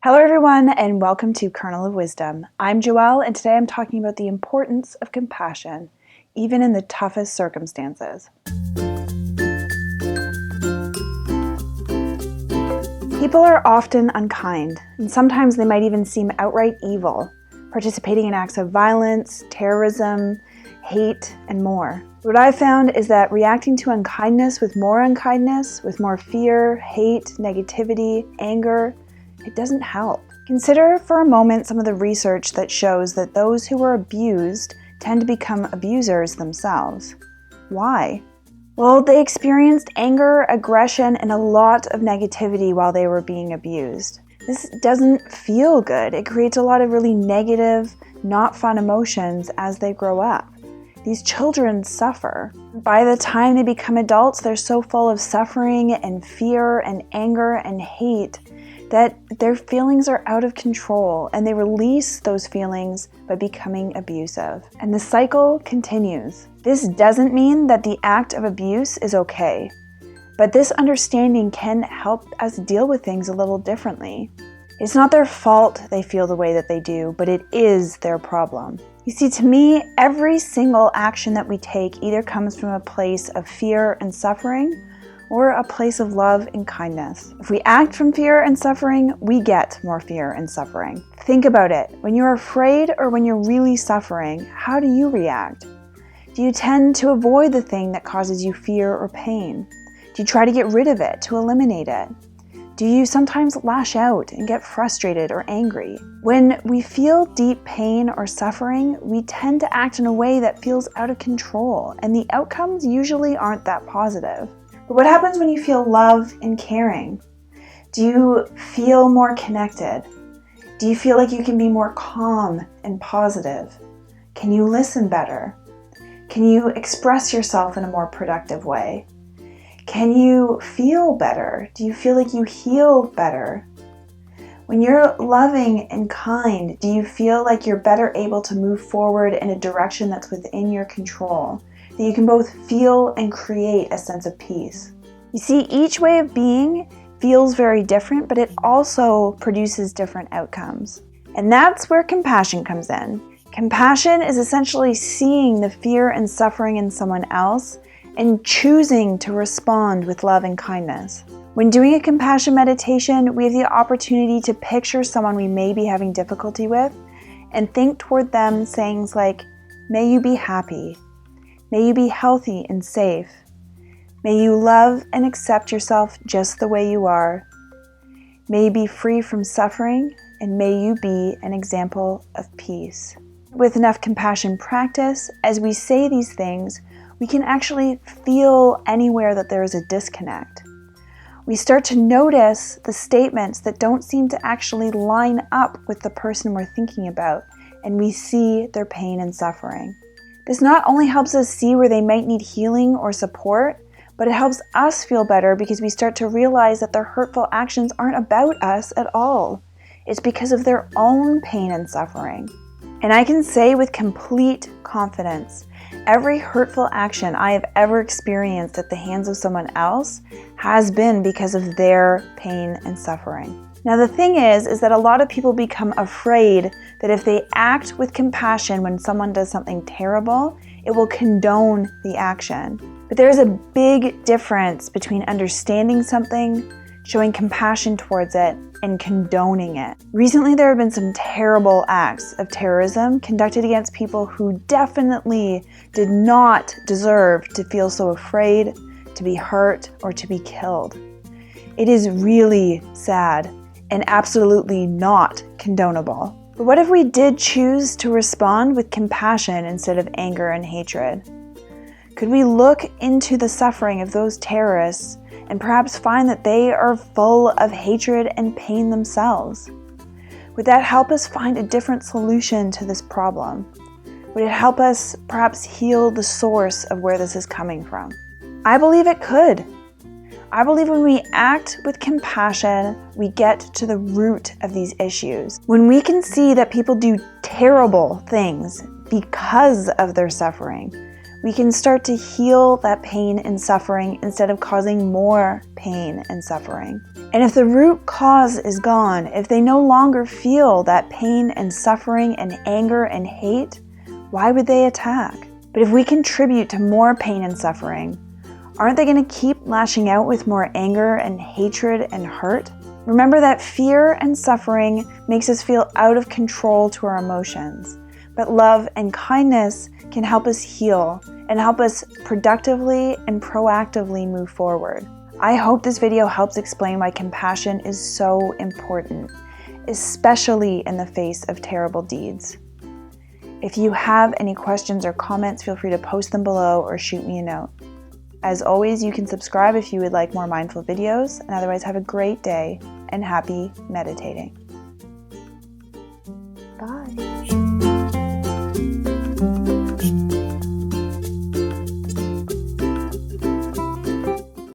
Hello everyone, and welcome to Kernel of Wisdom. I'm Joelle, and today I'm talking about the importance of compassion, even in the toughest circumstances. People are often unkind, and sometimes they might even seem outright evil, participating in acts of violence, terrorism, hate, and more. What I've found is that reacting to unkindness, with more fear, hate, negativity, anger, it doesn't help. Consider for a moment some of the research that shows that those who are abused tend to become abusers themselves. Why? Well, they experienced anger, aggression, and a lot of negativity while they were being abused. This doesn't feel good. It creates a lot of really negative, not fun emotions as they grow up. These children suffer. By the time they become adults, they're so full of suffering and fear and anger and hate that their feelings are out of control, and they release those feelings by becoming abusive. And the cycle continues. This doesn't mean that the act of abuse is okay, but this understanding can help us deal with things a little differently. It's not their fault they feel the way that they do, but it is their problem. You see, to me, every single action that we take either comes from a place of fear and suffering or a place of love and kindness. If we act from fear and suffering, we get more fear and suffering. Think about it. When you're afraid or when you're really suffering, how do you react? Do you tend to avoid the thing that causes you fear or pain? Do you try to get rid of it, to eliminate it? Do you sometimes lash out and get frustrated or angry? When we feel deep pain or suffering, we tend to act in a way that feels out of control, and the outcomes usually aren't that positive. But what happens when you feel love and caring? Do you feel more connected? Do you feel like you can be more calm and positive? Can you listen better? Can you express yourself in a more productive way? Can you feel better? Do you feel like you heal better? When you're loving and kind, do you feel like you're better able to move forward in a direction that's within your control? That you can both feel and create a sense of peace. You see, each way of being feels very different, but it also produces different outcomes. And that's where compassion comes in. Compassion is essentially seeing the fear and suffering in someone else and choosing to respond with love and kindness. When doing a compassion meditation, we have the opportunity to picture someone we may be having difficulty with and think toward them sayings like, "May you be happy. May you be healthy and safe. May you love and accept yourself just the way you are. May you be free from suffering, and may you be an example of peace." With enough compassion practice, as we say these things, we can actually feel anywhere that there is a disconnect. We start to notice the statements that don't seem to actually line up with the person we're thinking about, and we see their pain and suffering. This not only helps us see where they might need healing or support, but it helps us feel better because we start to realize that their hurtful actions aren't about us at all. It's because of their own pain and suffering. And I can say with complete confidence, every hurtful action I have ever experienced at the hands of someone else has been because of their pain and suffering. Now the thing is that a lot of people become afraid that if they act with compassion when someone does something terrible, it will condone the action. But there's a big difference between understanding something, showing compassion towards it, and condoning it. Recently there have been some terrible acts of terrorism conducted against people who definitely did not deserve to feel so afraid, to be hurt, or to be killed. It is really sad and absolutely not condonable. But what if we did choose to respond with compassion instead of anger and hatred? Could we look into the suffering of those terrorists and perhaps find that they are full of hatred and pain themselves? Would that help us find a different solution to this problem? Would it help us perhaps heal the source of where this is coming from? I believe it could. I believe when we act with compassion, we get to the root of these issues. When we can see that people do terrible things because of their suffering, we can start to heal that pain and suffering instead of causing more pain and suffering. And if the root cause is gone, if they no longer feel that pain and suffering and anger and hate, why would they attack? But if we contribute to more pain and suffering, aren't they going to keep lashing out with more anger and hatred and hurt? Remember that fear and suffering makes us feel out of control to our emotions, but love and kindness can help us heal and help us productively and proactively move forward. I hope this video helps explain why compassion is so important, especially in the face of terrible deeds. If you have any questions or comments, feel free to post them below or shoot me a note. As always, you can subscribe if you would like more mindful videos, and otherwise have a great day and happy meditating. Bye.